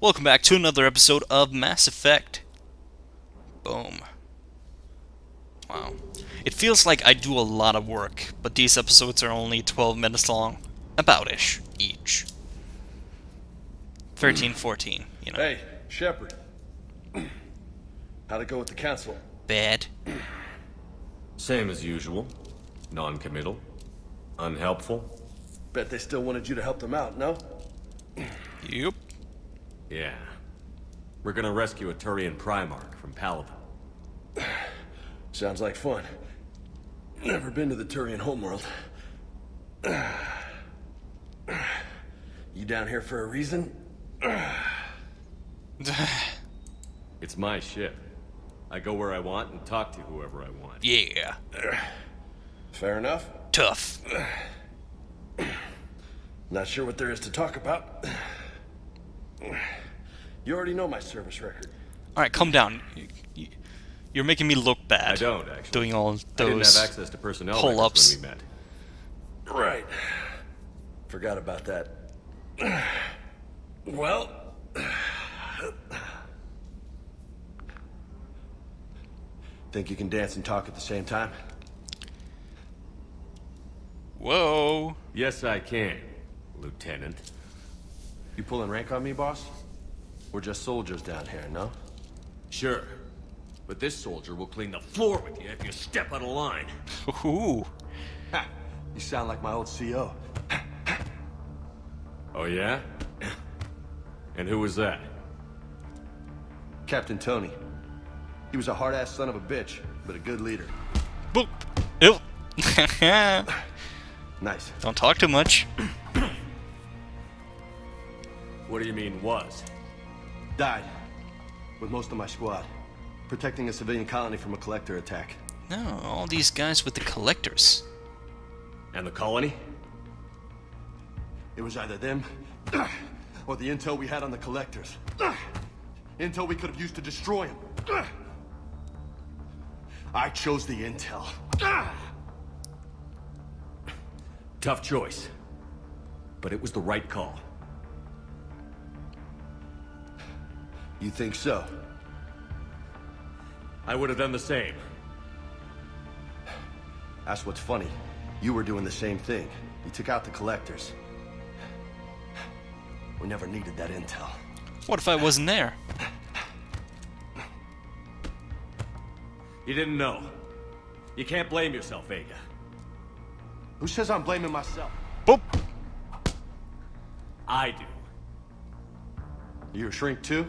Welcome back to another episode of Mass Effect. Boom. Wow. It feels like I do a lot of work, but these episodes are only 12 minutes long. About-ish, each. 13, 14, you know. Hey, Shepard. How'd it go with the council? Bad. Same as usual. Non-committal. Unhelpful. Bet they still wanted you to help them out, no? Yep. Yeah. We're gonna rescue a Turian Primarch from Paladin. Sounds like fun. Never been to the Turian homeworld. You down here for a reason? It's my ship. I go where I want and talk to whoever I want. Yeah. Fair enough. Tough. Not sure what there is to talk about. You already know my service record. Alright, calm down. You're making me look bad. I don't, actually. Doing all I didn't those have access to personnel pull-ups. records when we met. Right. Forgot about that. Well... Think you can dance and talk at the same time? Whoa. Yes, I can, Lieutenant. You pulling rank on me, boss? We're just soldiers down here, no? Sure. But this soldier will clean the floor with you if you step out of line. Ooh. Ha! You sound like my old CO. Oh, yeah? And who was that? Captain Tony. He was a hard-ass son of a bitch, but a good leader. Boop. Ew. Nice. Don't talk too much. What do you mean, was? Died. With most of my squad. Protecting a civilian colony from a collector attack. No, all these guys with the collectors. And the colony? It was either them, or the intel we had on the collectors. Intel we could have used to destroy them. I chose the intel. Tough choice. But it was the right call. You think so? I would have done the same. That's what's funny. You were doing the same thing. You took out the collectors. We never needed that intel. What if I wasn't there? You didn't know. You can't blame yourself, Vega. Who says I'm blaming myself? Boop. I do. You a shrink too?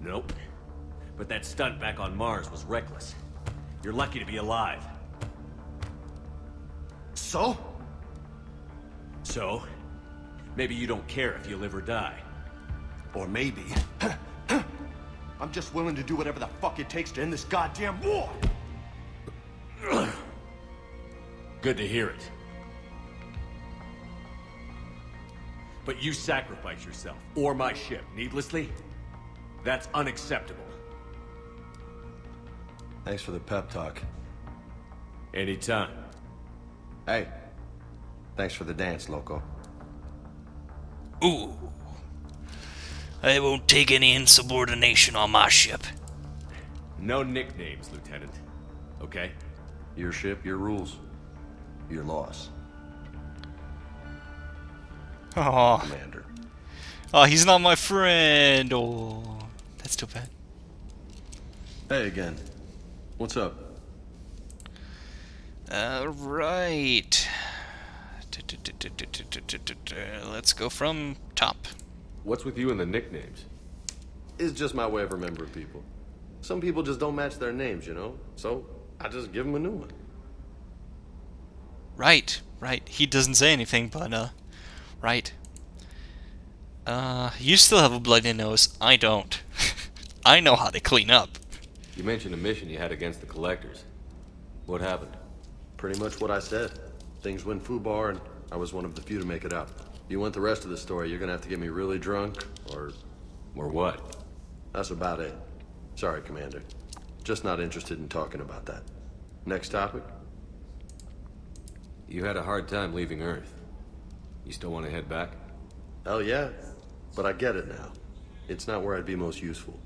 Nope. But that stunt back on Mars was reckless. You're lucky to be alive. So? So, maybe you don't care if you live or die. Or maybe... I'm just willing to do whatever the fuck it takes to end this goddamn war! Good to hear it. But you sacrifice yourself, or my ship, needlessly? That's unacceptable. Thanks for the pep talk. Anytime. Hey, thanks for the dance, loco. Ooh. I won't take any insubordination on my ship. No nicknames, Lieutenant. Okay? Your ship, your rules. Your loss, Oh. Commander. Oh, he's not my friend. Oh, that's too bad. Hey again. What's up? Right. Let's go from top. What's with you and the nicknames? It's just my way of remembering people. Some people just don't match their names, you know? So, I just give them a new one. Right, right. He doesn't say anything, but, right. You still have a bloody nose. I don't. I know how to clean up. You mentioned a mission you had against the Collectors. What happened? Pretty much what I said. Things went foobar, and I was one of the few to make it out. If you want the rest of the story, you're gonna have to get me really drunk, or... Or what? That's about it. Sorry, Commander. Just not interested in talking about that. Next topic? You had a hard time leaving Earth. You still want to head back? Hell yeah. but I get it now. It's not where I'd be most useful.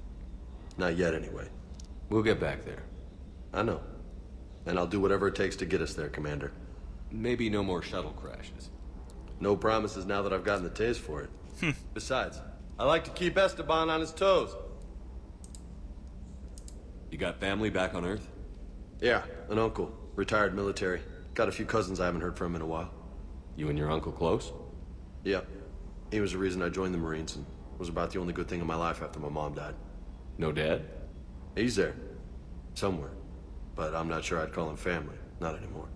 Not yet, anyway. We'll get back there. I know. And I'll do whatever it takes to get us there, Commander. Maybe no more shuttle crashes. No promises now that I've gotten the taste for it. Besides, I like to keep Esteban on his toes. You got family back on Earth? Yeah, an uncle. Retired military. Got a few cousins I haven't heard from in a while. You and your uncle close? Yeah. He was the reason I joined the Marines and was about the only good thing in my life after my mom died. No dad? He's there. Somewhere. But I'm not sure I'd call him family. Not anymore.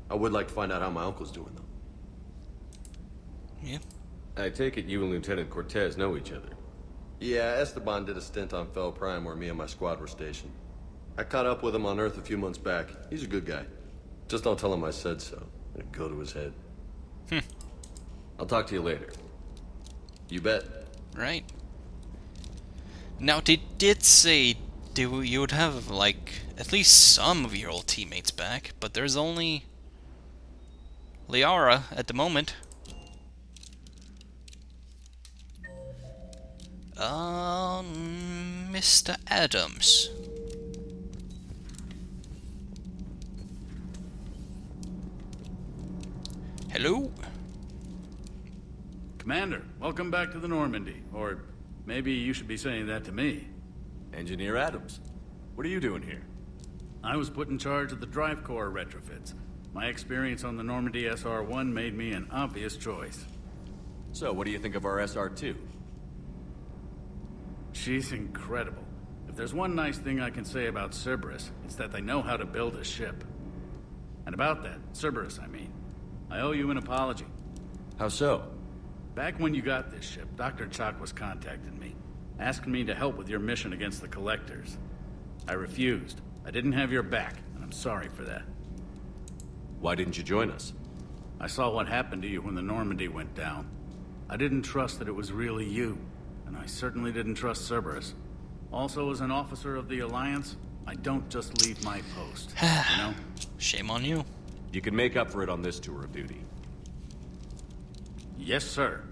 I would like to find out how my uncle's doing, though. Yeah. I take it you and Lieutenant Cortez know each other. Yeah, Esteban did a stint on Fel Prime where me and my squad were stationed. I caught up with him on Earth a few months back. He's a good guy. Just don't tell him I said so. It'd go to his head. I'll talk to you later. You bet. Right. Now, they did say you would have, like, at least some of your old teammates back, but there's only Liara at the moment. Mr. Adams. Hello? Commander, welcome back to the Normandy. Or maybe you should be saying that to me. Engineer Adams. What are you doing here? I was put in charge of the drive core retrofits. My experience on the Normandy SR-1 made me an obvious choice. So, what do you think of our SR-2? She's incredible. If there's one nice thing I can say about Cerberus, it's that they know how to build a ship. And about that, Cerberus, I mean, I owe you an apology. How so? Back when you got this ship, Dr. Chalk was contacting me, asking me to help with your mission against the Collectors. I refused. I didn't have your back, and I'm sorry for that. Why didn't you join us? I saw what happened to you when the Normandy went down. I didn't trust that it was really you, and I certainly didn't trust Cerberus. Also, as an officer of the Alliance, I don't just leave my post, you know? Shame on you. You can make up for it on this tour of duty. Yes, sir.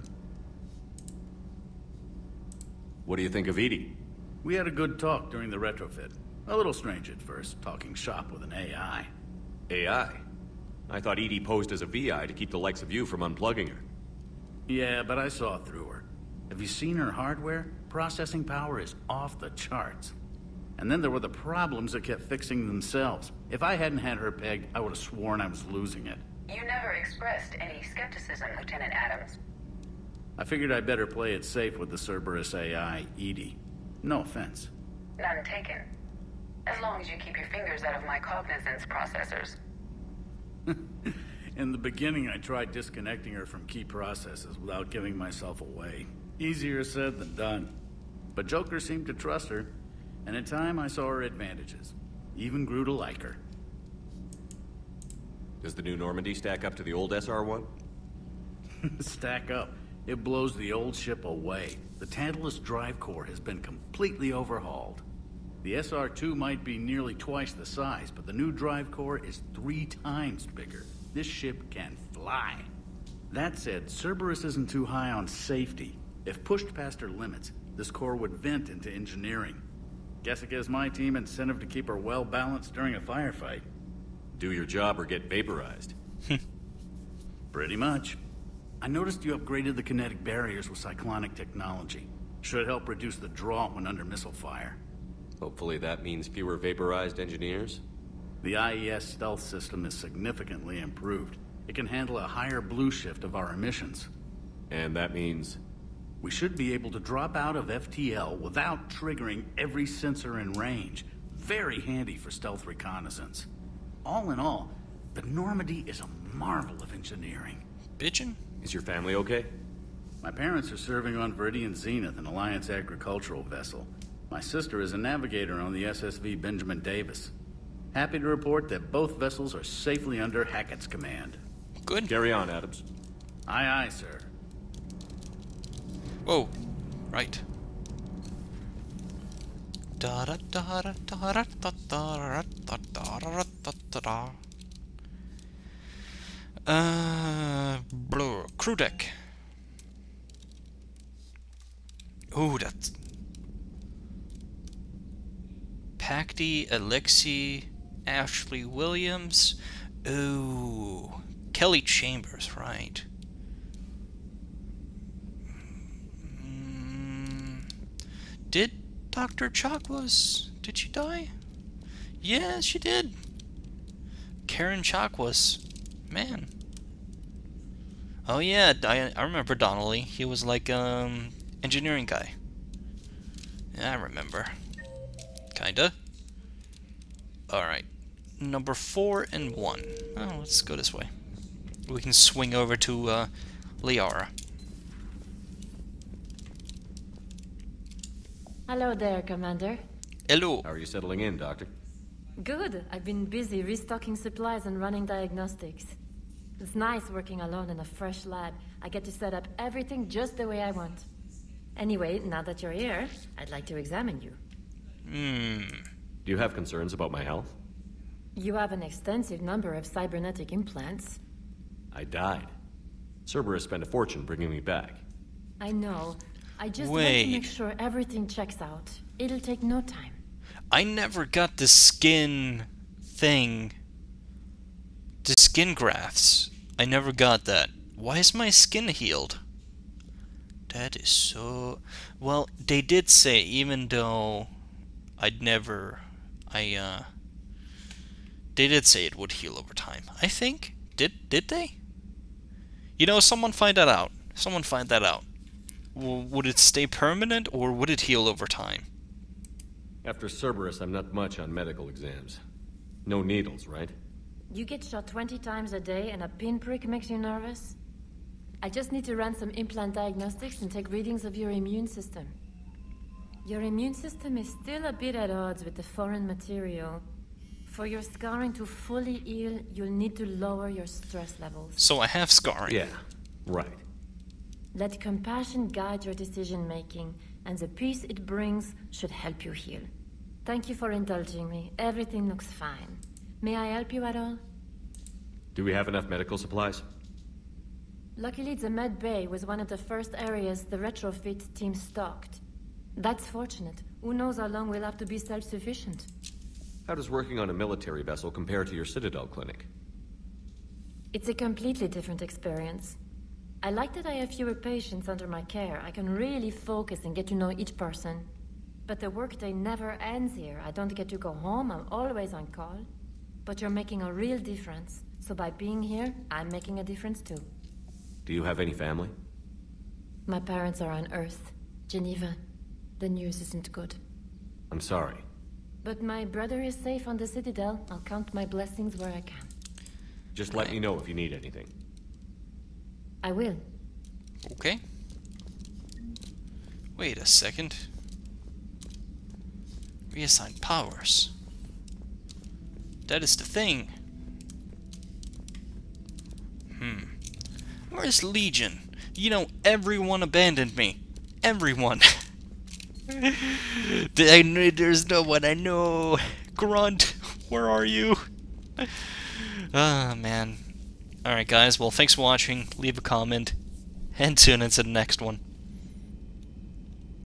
What do you think of Edie? We had a good talk during the retrofit. A little strange at first, talking shop with an AI. AI? I thought Edie posed as a VI to keep the likes of you from unplugging her. Yeah, but I saw through her. Have you seen her hardware? Processing power is off the charts. And then there were the problems that kept fixing themselves. If I hadn't had her pegged, I would have sworn I was losing it. You never expressed any skepticism, Lieutenant Adams. I figured I'd better play it safe with the Cerberus AI, Edie. No offense. None taken. As long as you keep your fingers out of my cognizance processors. In the beginning, I tried disconnecting her from key processes without giving myself away. Easier said than done. But Joker seemed to trust her, and in time I saw her advantages. Even grew to like her. Does the new Normandy stack up to the old SR-1? Stack up. It blows the old ship away. The Tantalus drive core has been completely overhauled. The SR-2 might be nearly twice the size, but the new drive core is 3 times bigger. This ship can fly. That said, Cerberus isn't too high on safety. If pushed past her limits, this core would vent into engineering. Guess it gives my team incentive to keep her well balanced during a firefight. Do your job or get vaporized. Pretty much. I noticed you upgraded the kinetic barriers with cyclonic technology. Should help reduce the draw when under missile fire. Hopefully that means fewer vaporized engineers. The IES stealth system is significantly improved. It can handle a higher blue shift of our emissions. And that means... We should be able to drop out of FTL without triggering every sensor in range. Very handy for stealth reconnaissance. All in all, the Normandy is a marvel of engineering. Bitchin'? Is your family okay? My parents are serving on Viridian Zenith, an Alliance agricultural vessel. My sister is a navigator on the SSV Benjamin Davis. Happy to report that both vessels are safely under Hackett's command. Good. Carry on, Adams. Aye, aye, sir. Whoa. Right. Blur. Crew deck. Ooh, that's... Pacty, Alexi, Ashley Williams. Ooh. Kelly Chambers, right. Did Dr. Chakwas... Did she die? Yeah, she did. Karen Chakwas. Man. Oh yeah, I remember Donnelly. He was like, engineering guy. Yeah, I remember. Kinda. Alright. Number 4 and 1. Oh, let's go this way. We can swing over to, Liara. Hello there, Commander. Hello. How are you settling in, Doctor? Good. I've been busy restocking supplies and running diagnostics. It's nice working alone in a fresh lab. I get to set up everything just the way I want. Anyway, now that you're here, I'd like to examine you. Do you have concerns about my health? You have an extensive number of cybernetic implants. I died. Cerberus spent a fortune bringing me back. I know. I just want to make sure everything checks out. It'll take no time. I never got the skin thing. The skin grafts. I never got that. Why is my skin healed? That is so... Well, they did say, even though I'd never... They did say it would heal over time. I think. Did they? You know, someone find that out. Someone find that out. Would it stay permanent, or would it heal over time? After Cerberus, I'm not much on medical exams. No needles, right? You get shot 20 times a day and a pinprick makes you nervous? I just need to run some implant diagnostics and take readings of your immune system. Your immune system is still a bit at odds with the foreign material. For your scarring to fully heal, you'll need to lower your stress levels. So I have scarring. Yeah, right. Let compassion guide your decision-making, and the peace it brings should help you heal. Thank you for indulging me. Everything looks fine. May I help you at all? Do we have enough medical supplies? Luckily, the med bay was one of the first areas the retrofit team stocked. That's fortunate. Who knows how long we'll have to be self-sufficient. How does working on a military vessel compare to your Citadel clinic? It's a completely different experience. I like that I have fewer patients under my care. I can really focus and get to know each person. But the workday never ends here. I don't get to go home. I'm always on call. But you're making a real difference. So by being here, I'm making a difference too. Do you have any family? My parents are on Earth, Geneva. The news isn't good. I'm sorry. But my brother is safe on the Citadel. I'll count my blessings where I can. Just let me know if you need anything. I will. Okay. Wait a second. Reassign powers. That is the thing. Where's Legion? You know, everyone abandoned me. Everyone. There's no one I know. Grunt, where are you? Ah, man. Alright guys, well thanks for watching, leave a comment, and tune into the next one.